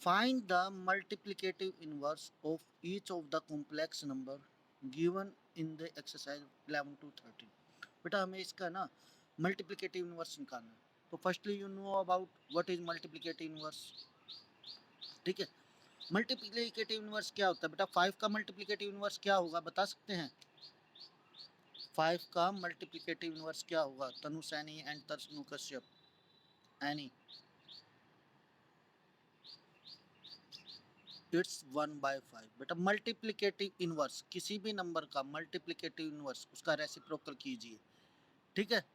Find the multiplicative inverse of each of the complex number given in the exercise 11 to 13. बेटा हमें इसका ना multiplicative inverse निकालना है. तो firstly you know about what is multiplicative inverse. ठीक है. मल्टीप्लिकेटिव इनवर्स क्या होता है बेटा? 5 का मल्टीप्लिकेटिव इनवर्स क्या होगा बता सकते हैं? 5 का मल्टीप्लिकेटिव इनवर्स क्या होगा? Tanu Saini and Tanu Kashyap. Any. It's 1/5. बेटा मल्टीप्लिकेटिव इनवर्स किसी भी नंबर का मल्टीप्लिकेटिव इनवर्स उसका रेसिप्रोकल कीजिए. ठीक है.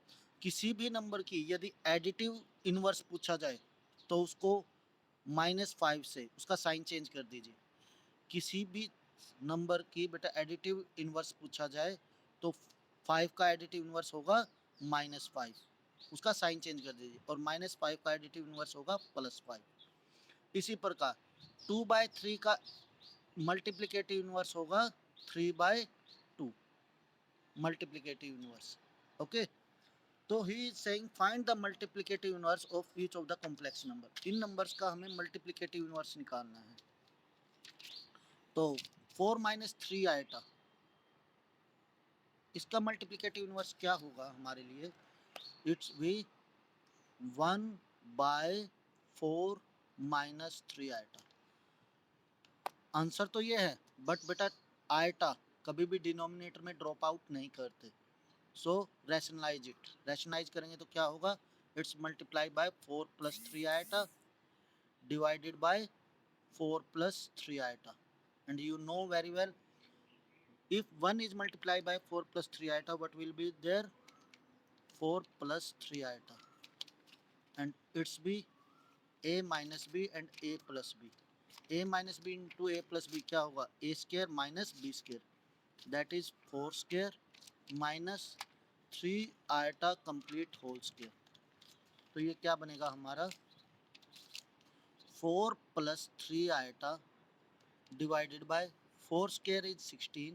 किसी भी नंबर की यदि एडिटिव इनवर्स पूछा जाए तो उसको -5 से उसका साइन चेंज कर दीजिए. किसी भी नंबर की बेटा एडिटिव इनवर्स पूछा जाए तो 5 का एडिटिव इनवर्स होगा -5, उसका साइन चेंज कर दीजिए. और -5 का एडिटिव इनवर्स होगा +5. इसी प्रकार 2/3 का मल्टीप्लिकेटिव इनवर्स होगा 3/2 मल्टीप्लिकेटिव इनवर्स. ओके. तो ही is saying find the multiplicative inverse of each of the complex number. In numbers का हमें मल्टीप्लिकेटिव इनवर्स निकालना है. तो 4 - 3 आएगा. इसका मल्टीप्लिकेटिव इनवर्स क्या होगा हमारे लिए? इट्स वी 1/4 - 3 आएगा. आंसर तो ये है बट बेटा आयटा कभी भी डिनोमिनेटर में ड्रॉप आउट नहीं करते. सो रैशनलाइज इट. रैशनलाइज करेंगे तो क्या होगा? It's multiply by 4 + 3 iota divided bye 4 + 3 iota. And you know very well, if 1 is multiplied by 4 + 3 iota, what will be there? 4 + 3 iota. And it's be a minus b and a plus b. A minus b into a plus b क्या होगा? a square minus b square. That is 4 square minus 3 iota complete whole square. तो ये क्या बनेगा हमारा? 4 + 3 iota divided by 4 square is 16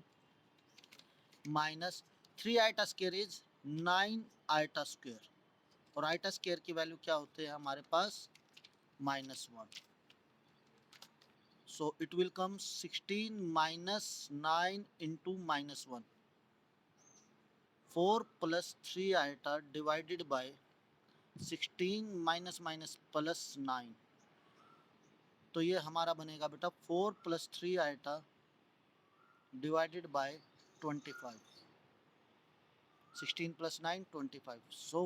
minus 3 iota square is 9 iota square. और iota square की value क्या होते हैं हमारे पास? -1. So it will come 16 minus 9 into -1. 4 + 3 iota divided by 16 minus minus plus 9. तो ये हमारा बनेगा बेटा 4 + 3 iota divided by 25. 16 + 9 25. सो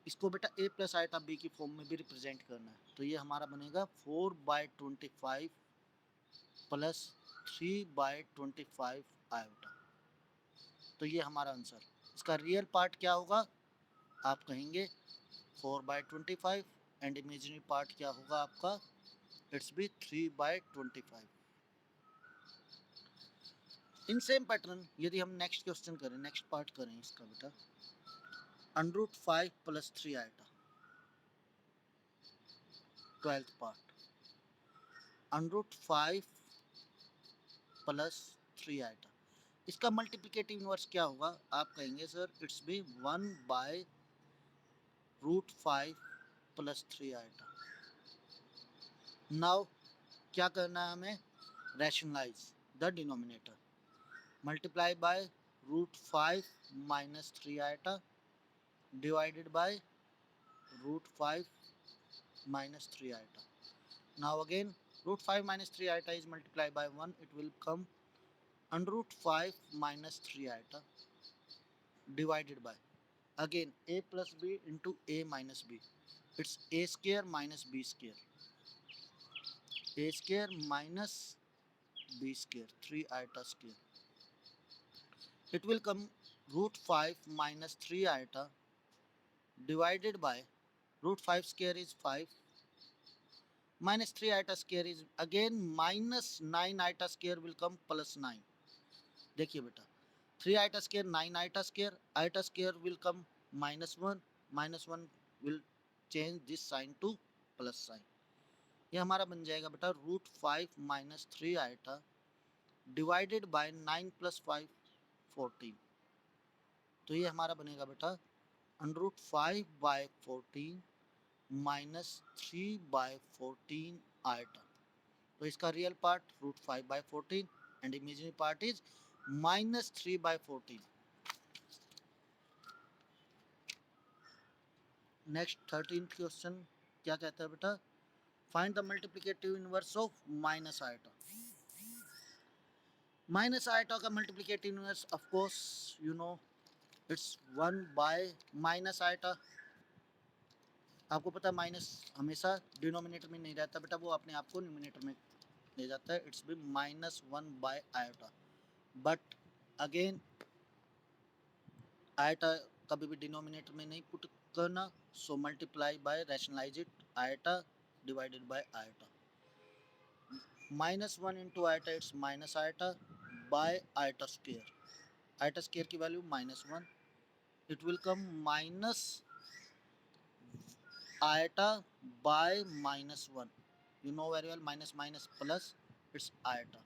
इसको बेटा a + आयटा b की फॉर्म में भी रिप्रेजेंट करना है. तो ये हमारा बनेगा 4/25 + 3/25 आयोटा. तो ये हमारा आंसर. इसका रियल पार्ट क्या होगा? आप कहेंगे 4/25 एंड इमेजिनरी पार्ट क्या होगा आपका? इट्स भी 3/25. इन सेम पैटर्न यदि हम नेक्स्ट क्वेश्चन करें, नेक्स्ट पार्ट करें इसका बेटा, √5 + 3 आयटा 12th पार्ट. √5 + 3 आयटा. इसका मल्टीप्लिकेटिव इनवर्स क्या होगा? आप कहेंगे सर इट्स भी 1/√5 + 3 आयटा. नाउ क्या करना है हमें? Rationalize the denominator. Multiply by √5 - 3 iota divided by √5 - 3 iota. Now again √5 - 3 iota is multiplied by 1. It will come √5 - 3 iota divided by again a plus b into a minus b. It's a square minus b square. A square minus b square 3 iota square. It will come √5 - 3 iota divided by √5 square is 5 minus 3 iota square is again minus 9 iota square will come plus 9. देखिए बेटा 3 iota square 9 iota square will come -1 will change this sign to plus sign. ये हमारा बन जाएगा बेटा √5 - 3 iota divided by 9 + 5 14. तो ये हमारा बनेगा बेटा √5/14 - 3/14 आयटा. तो इसका real part √5/14 and imaginary part is -3/14. Next 13th question क्या कहता है बेटा, find the multiplicative inverse of minus iota. Minus iota का multiplicative inverse of course you know it's 1/- iota. आपको पता है माइनस हमेशा डिनोमिनेटर में नहीं रहता बेटा, वो अपने आप को न्यूमिनेटर में ले जाता है. इट्स भी -1/आयोटा. बट अगेन आयोटा कभी भी डिनोमिनेटर में नहीं पुट करना, so multiply by rationalize it, iota divided by iota. -1 into iota it's minus iota by iota square. Iota square की value -1, it will come minus iota by -1. You know very well minus minus plus it's iota.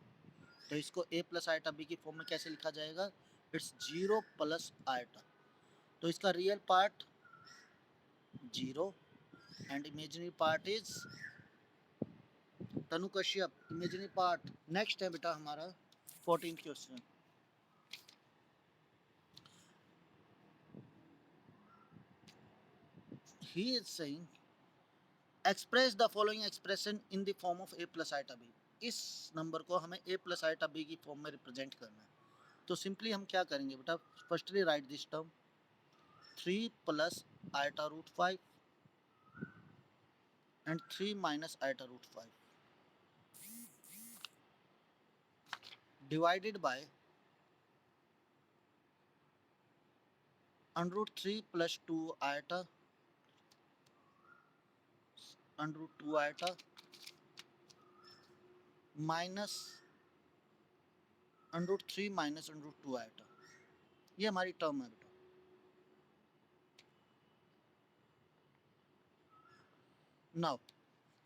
तो इसको a plus iota b की form में कैसे लिखा जाएगा, it's 0 plus iota. तो इसका real part 0 and imaginary part is Tanu Kashyap. Imaginary part. Next है बेटा हमारा 14th question. He is saying express the following expression in the form of a plus iota b. इस नंबर को हमें a प्लस आयोटा b की फॉर्म में represent करना है. तो सिंपली हम क्या करेंगे बेटा, firstly write this term 3 plus iota root 5 and 3 minus iota root 5 divided by under root 3 plus 2 iota under root 2 iota minus under root 3 minus under root 2 iota. ये हमारी टर्म है बेटा. Now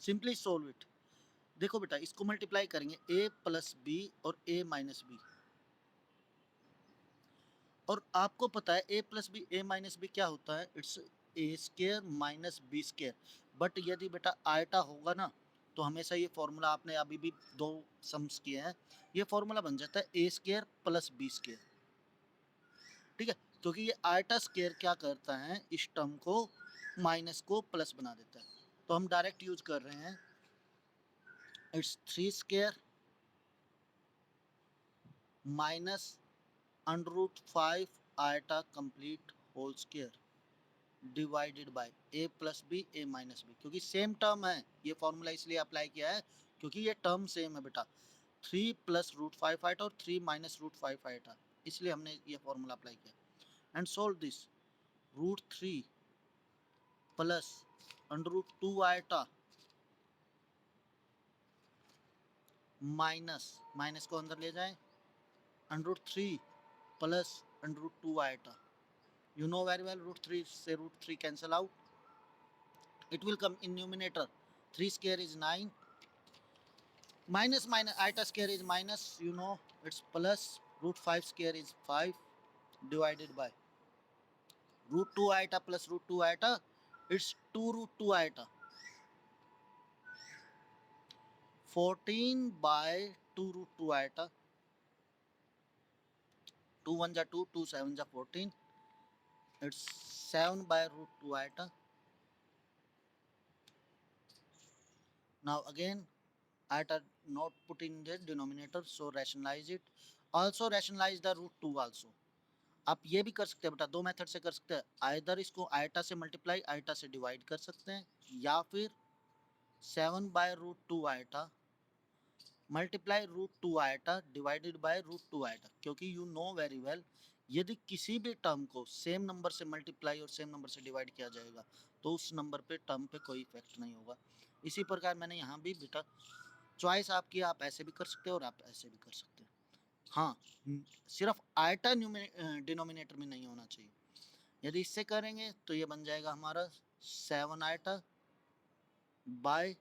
simply solve it. देखो बेटा इसको multiply करेंगे a plus b और a minus b. और आपको पता है a plus b a minus b क्या होता है, it's a square minus b square. But यदि बेटा आयटा होगा ना तो हमेशा ये फॉर्मूला आपने अभी भी दो सम्स किए हैं, ये फॉर्मूला बन जाता है a square plus b square. ठीक है, क्योंकि ये आयटा स्केयर क्या करता है, इस टर्म को माइनस को प्लस बना देता है. तो हम डायरेक्ट यूज कर रहे हैं, it's 3 square minus under root 5 iota complete whole square divided by a plus b a minus b. क्योंकि सेम टर्म है, ये फॉर्मूला इसलिए अप्लाई किया है क्योंकि ये टर्म सेम है बेटा. 3 प्लस रूट 5 आइटा और 3 माइनस रूट 5 आइटा, इसलिए हमने ये फॉर्मूला अप्लाई किया. And solve this. Root 3 plus under root 2 eta minus minus को अंदर ले जाएं under root 3 plus under root 2 eta. You know very well root 3 से root 3 cancel out. It will come in numerator. 3 square is 9. Minus minus iota square is minus. You know it's plus. Root 5 square is 5 divided by root 2 iota plus root 2 iota. It's 2 root 2 iota. 14 by 2 root 2 iota. 2 1 ja 2, 2 7 ja 14. It's 7 by root 2 iota. Now again iota not put in the denominator, so rationalize it. Also rationalize the root 2 also. आप ये भी कर सकते हैं बेटा, दो method से कर सकते हैं. आइदर इसको आयटा से मल्टीप्लाई आयटा से डिवाइड कर सकते हैं, या फिर 7 by root 2 iota multiply root 2 iota divided by root 2 iota. क्योंकि यू नो वेरी वेल यदि किसी भी टर्म को सेम नंबर से मल्टीप्लाई और सेम नंबर से डिवाइड किया जाएगा तो उस नंबर पे टर्म पे कोई इफेक्ट नहीं होगा. इसी प्रकार मैंने यहाँ भी बेटा चॉइस आपकी, आप ऐसे भी कर सकते हो और आप ऐसे भी कर सकते हो. हाँ, सिर्फ आयटा डिनोमिनेटर में नहीं होना चाहिए. यदि इससे करेंगे तो ये बन जाएगा हमारा 7 iota by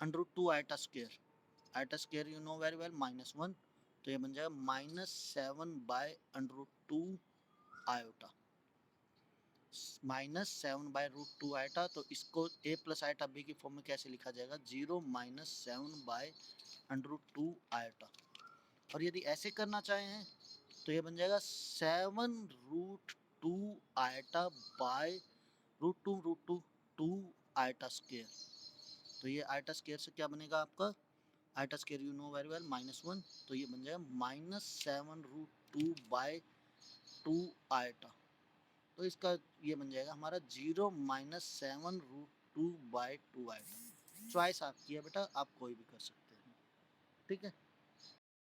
under root 2 iota square. Iota square you know very well -1, तो ये बन जाएगा -7 by under root 2 iota. -7/√2 iota, तो इसको a प्लस आइटा b की फॉर्म में कैसे लिखा जाएगा, 0 - 7/√2 आइटा। और यदि ऐसे करना चाहें तो ये बन जाएगा 7√2 आइटा बाय √2 आइटा स्केयर। तो ये आइटा स्केयर से क्या बनेगा आपका, iota square you know very well, -1, तो ये बन जाएगा -7√2/2 आइटा। तो इसका ये बन जाएगा हमारा 0 - 7√2/2 आइटा। चॉइस आपकी है बेटा, आप कोई भी कर सकते हैं, ठीक है।